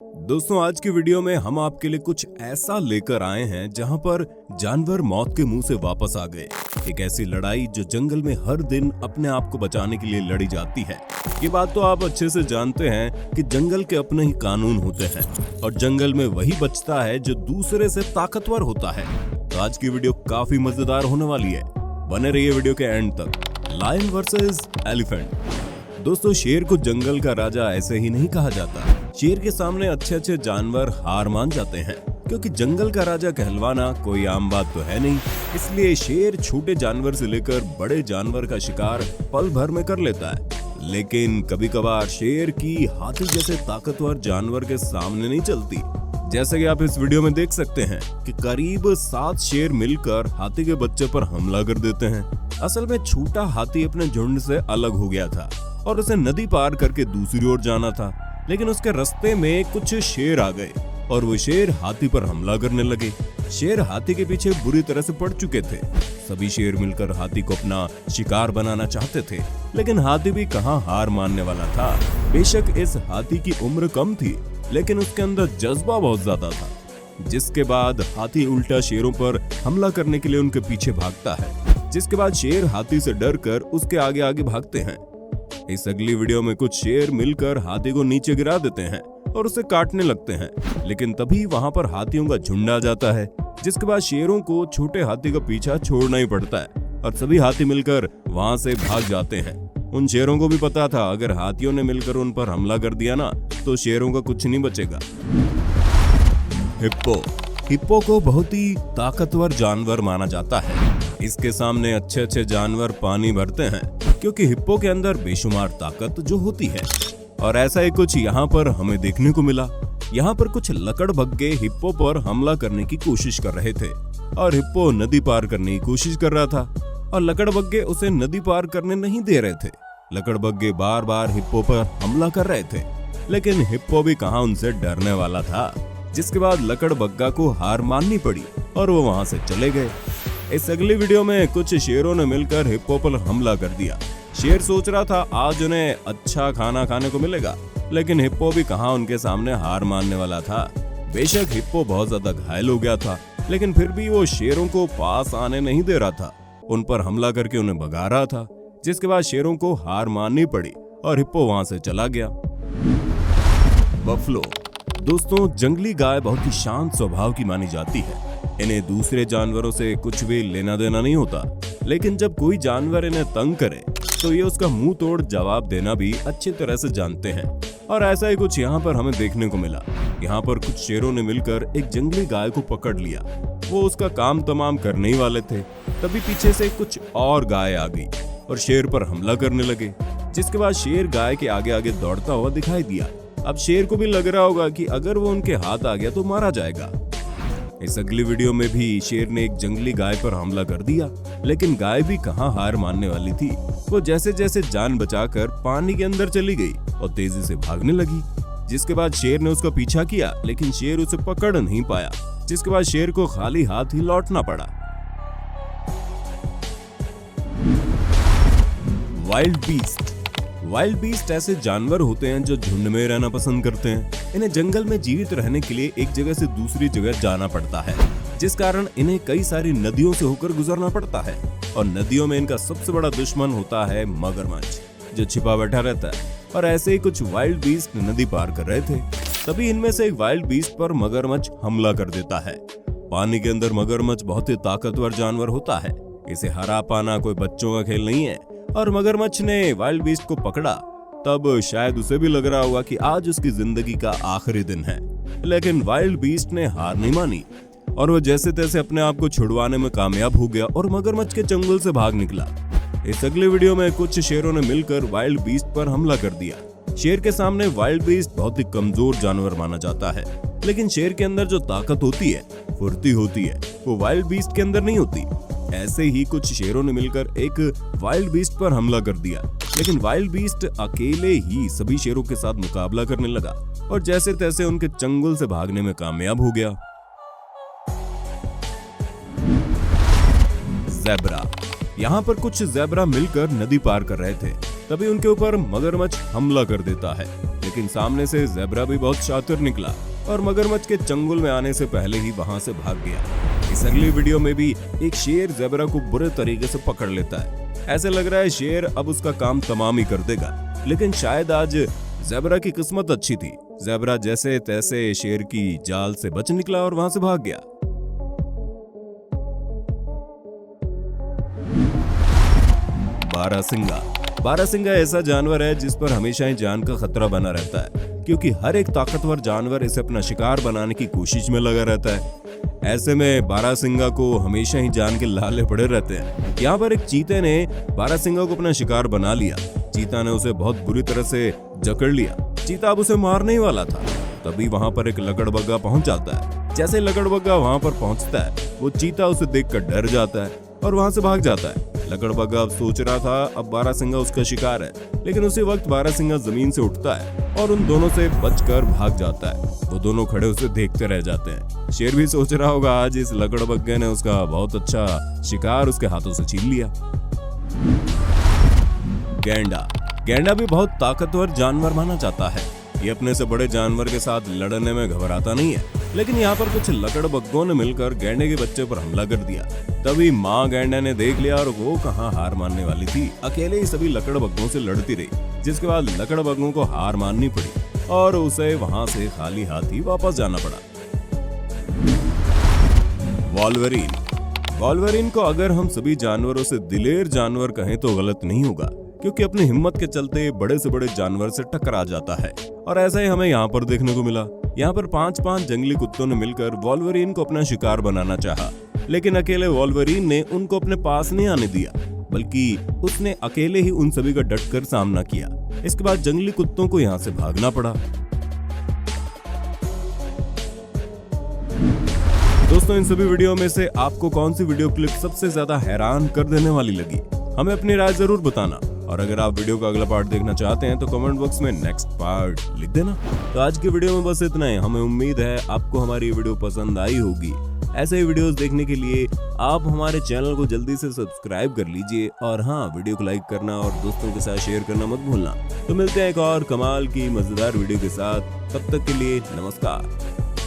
दोस्तों, आज की वीडियो में हम आपके लिए कुछ ऐसा लेकर आए हैं जहां पर जानवर मौत के मुंह से वापस आ गए। एक ऐसी लड़ाई जो जंगल में हर दिन अपने आप को बचाने के लिए लड़ी जाती है। ये बात तो आप अच्छे से जानते हैं कि जंगल के अपने ही कानून होते हैं और जंगल में वही बचता है जो दूसरे से ताकतवर होता है। तो आज की वीडियो काफी मजेदार होने वाली है, बने रहिए वीडियो के एंड तक। Lion versus elephant. दोस्तों, शेर को जंगल का राजा ऐसे ही नहीं कहा जाता। शेर के सामने अच्छे जानवर हार मान जाते हैं, क्योंकि जंगल का राजा कहलवाना कोई आम बात तो है नहीं। इसलिए शेर छोटे जानवर से लेकर बड़े जानवर का शिकार पल भर में कर लेता है। लेकिन कभी कभार शेर की हाथी जैसे ताकतवर जानवर के सामने नहीं चलती। जैसे कि आप इस वीडियो में देख सकते हैं कि करीब 7 शेर मिलकर हाथी के बच्चे पर हमला कर देते हैं। असल में छोटा हाथी अपने झुंड से अलग हो गया था और उसे नदी पार करके दूसरी ओर जाना था, लेकिन उसके रास्ते में कुछ शेर आ गए और वो शेर हाथी पर हमला करने लगे। शेर हाथी के पीछे बुरी तरह से पड़ चुके थे। सभी शेर मिलकर हाथी को अपना शिकार बनाना चाहते थे, लेकिन हाथी भी कहां हार मानने वाला था। बेशक इस हाथी की उम्र कम थी, लेकिन उसके अंदर जज्बा बहुत ज्यादा था। जिसके बाद हाथी उल्टा शेरों पर हमला करने के लिए उनके पीछे भागता है, जिसके बाद शेर हाथी से डरकर उसके आगे आगे भागते हैं। इस अगली वीडियो में कुछ शेर मिलकर हाथी को नीचे गिरा देते हैं और उसे काटने लगते हैं, लेकिन तभी वहां पर हाथियों का झुंड आ जाता है। जिसके बाद शेरों को छोटे हाथी का पीछा छोड़ना ही पड़ता है और सभी हाथी मिलकर वहां से भाग जाते हैं। उन शेरों को भी पता था, अगर हाथियों ने मिलकर उन पर हमला कर दिया ना तो शेरों का कुछ नहीं बचेगा। हिप्पो को बहुत ही ताकतवर जानवर माना जाता है। इसके सामने अच्छे जानवर पानी भरते हैं, क्योंकि हिप्पो के अंदर बेशुमार ताकत जो होती है। और ऐसा ही कुछ यहाँ पर हमें देखने को मिला। यहाँ पर कुछ लकड़बग्गे हिप्पो पर हमला करने की कोशिश कर रहे थे और हिप्पो नदी पार करने की कोशिश कर रहा था और लकड़बग्गे उसे नदी पार करने नहीं दे रहे थे। लकड़बग्गे बार बार हिप्पो पर हमला कर रहे थे, लेकिन हिप्पो भी कहाँ उनसे डरने वाला था। जिसके बाद लकड़बग्गा को हार माननी पड़ी और वो वहां से चले गए। इस अगली वीडियो में कुछ शेरों ने मिलकर हिप्पो पर हमला कर दिया। शेर सोच रहा था आज उन्हें अच्छा खाना खाने को मिलेगा, लेकिन हिप्पो भी कहां उनके सामने हार मानने वाला था। बेशक हिप्पो बहुत ज्यादा घायल हो गया था, लेकिन फिर भी वो शेरों को पास आने नहीं दे रहा था। उन पर हमला करके उन्हें भगा रहा था। जिसके बाद शेरों को हार माननी पड़ी और हिप्पो वहां से चला गया। बफलो। दोस्तों, जंगली गाय बहुत ही शांत स्वभाव की मानी जाती है। इन्हें दूसरे जानवरों से कुछ भी लेना देना नहीं होता, लेकिन जब कोई जानवर इन्हें तंग करे तो ये उसका मुंह तोड़ जवाब देना भी अच्छी तरह से जानते हैं। और ऐसा ही कुछ यहाँ पर हमें देखने को मिला। यहाँ पर कुछ शेरों ने मिलकर एक जंगली गाय को पकड़ लिया। वो उसका काम तमाम करने ही वाले थे, तभी पीछे से कुछ और गाय आ गई और शेर पर हमला करने लगे। जिसके बाद शेर गाय के आगे आगे दौड़ता हुआ दिखाई दिया। अब शेर को भी लग रहा होगा कि अगर वो उनके हाथ आ गया तो मारा जाएगा। इस अगली वीडियो में भी शेर ने एक जंगली गाय पर हमला कर दिया, लेकिन गाय भी कहां हार मानने वाली थी। वो जैसे जैसे जान बचाकर पानी के अंदर चली गई और तेजी से भागने लगी। जिसके बाद शेर ने उसका पीछा किया, लेकिन शेर उसे पकड़ नहीं पाया। जिसके बाद शेर को खाली हाथ ही लौटना पड़ा। वाइल्ड बीस्ट ऐसे जानवर होते हैं जो झुंड में रहना पसंद करते हैं। इन्हें जंगल में जीवित रहने के लिए एक जगह से दूसरी जगह जाना पड़ता है, जिस कारण इन्हें कई सारी नदियों से होकर गुजरना पड़ता है। और नदियों में इनका सबसे बड़ा दुश्मन होता है मगरमच्छ, जो छिपा बैठा रहता है। और ऐसे ही कुछ वाइल्ड बीस्ट नदी पार कर रहे थे, तभी इनमें से एक वाइल्ड बीस्ट पर मगरमच्छ हमला कर देता है। पानी के अंदर मगरमच्छ बहुत ही ताकतवर जानवर होता है। इसे हरा पाना कोई बच्चों का खेल नहीं है। और मगरमच्छ ने वाइल्ड बीस्ट को पकड़ा, तब शायद उसे भी लग रहा होगा कि आज उसकी जिंदगी का आखिरी दिन है। लेकिन वाइल्ड बीस्ट ने हार नहीं मानी और वो जैसे तैसे अपने आप को छुड़वाने में कामयाब हो गया और मगरमच्छ के चंगुल से भाग निकला। इस अगले वीडियो में कुछ शेरों ने मिलकर वाइल्ड बीस्ट पर हमला कर दिया। शेर के सामने वाइल्ड बीस्ट बहुत ही कमजोर जानवर माना जाता है, लेकिन शेर के अंदर जो ताकत होती है, फुर्ती होती है, वो वाइल्ड बीस्ट के अंदर नहीं होती। ऐसे ही कुछ शेरों ने मिलकर एक वाइल्ड बीस्ट पर हमला कर दिया, लेकिन वाइल्ड बीस्ट अकेले ही सभी शेरों के साथ मुकाबला करने लगा और जैसे तैसे उनके चंगुल से भागने में कामयाब हो गया। ज़ेब्रा। यहाँ पर कुछ ज़ेब्रा मिलकर नदी पार कर रहे थे, तभी उनके ऊपर मगरमच्छ हमला कर देता है, लेकिन लेकिन सामने से ज़ेब्रा भी बहुत शातिर निकला और मगरमच्छ के चंगुल में आने से पहले ही वहां से भाग गया। इस अगली वीडियो में भी एक शेर ज़ेब्रा को बुरे तरीके से पकड़ लेता है। ऐसे लग रहा है शेर अब उसका काम तमाम ही कर देगा, लेकिन शायद आज ज़ेब्रा की किस्मत अच्छी थी। ज़ेब्रा जैसे तैसे शेर की जाल से बच निकला और वहां से भाग गया। बारहसिंगा। बारहसिंगा ऐसा जानवर है जिस पर हमेशा ही जान का खतरा बना रहता है, क्योंकि हर एक ताकतवर जानवर इसे अपना शिकार बनाने की कोशिश में लगा रहता है। ऐसे में बारहसिंगा को हमेशा ही जान के लाले पड़े रहते हैं। यहाँ पर एक चीते ने बारहसिंगा को अपना शिकार बना लिया। चीता ने उसे बहुत बुरी तरह से जकड़ लिया। चीता अब उसे मारने ही वाला था, तभी वहां पर एक लकड़बग्गा पहुंच जाता है। जैसे लकड़बग्गा वहां पर पहुंचता है, वो चीता उसे देखकर डर जाता है और वहां से भाग जाता है। लकड़बग्गा अब सोच रहा था अब बारहसिंगा उसका शिकार है, लेकिन उसी वक्त बारहसिंगा जमीन से उठता है और उन दोनों से बचकर भाग जाता है। वो दोनों खड़े उसे देखते रह जाते हैं। शेर भी सोच रहा होगा आज इस लकड़बग्गे ने उसका बहुत अच्छा शिकार उसके हाथों से छीन लिया। गैंडा। गैंडा भी बहुत ताकतवर जानवर माना जाता है। ये अपने से बड़े जानवर के साथ लड़ने में घबराता नहीं है, लेकिन यहाँ पर कुछ लकड़बग्गों ने मिलकर गैंडे के बच्चे पर हमला कर दिया। तभी माँ गैंडा ने देख लिया और वो कहाँ हार मानने वाली थी, अकेले ही सभी लकड़बग्गों से लड़ती रही, जिसके बाद लकड़बग्गों को हार माननी पड़ी और उसे वहां से खाली हाथ ही वापस जाना पड़ा। वॉल्वरिन। वॉल्वरिन को अगर हम सभी जानवरों से दिलेर जानवर कहें तो गलत नहीं होगा, क्योंकि अपनी हिम्मत के चलते बड़े से बड़े जानवर से टकरा जाता है। और ऐसा ही हमें यहाँ पर देखने को मिला। यहाँ पर 5 जंगली कुत्तों ने मिलकर वॉल्वरिन को अपना शिकार बनाना चाहा, लेकिन अकेले वॉल्वरिन ने उनको अपने पास नहीं आने दिया, बल्कि उसने अकेले ही उन सभी का डटकर सामना किया। इसके बाद जंगली कुत्तों को यहाँ से भागना पड़ा। दोस्तों, इन सभी वीडियो में से आपको कौन सी वीडियो क्लिप सबसे ज्यादा हैरान कर देने वाली लगी, हमें अपनी राय जरूर बताना। और अगर आप वीडियो का अगला पार्ट देखना चाहते हैं तो कमेंट बॉक्स में नेक्स्ट पार्ट लिख देना। तो आज की वीडियो में बस इतना ही। हमें उम्मीद है आपको हमारी वीडियो पसंद आई होगी। ऐसे ही वीडियोस देखने के लिए आप हमारे चैनल को जल्दी से सब्सक्राइब कर लीजिए और हाँ, वीडियो को लाइक करना और दोस्तों के साथ शेयर करना मत भूलना। तो मिलते हैं एक और कमाल की मजेदार वीडियो के साथ। तब तक के लिए नमस्कार।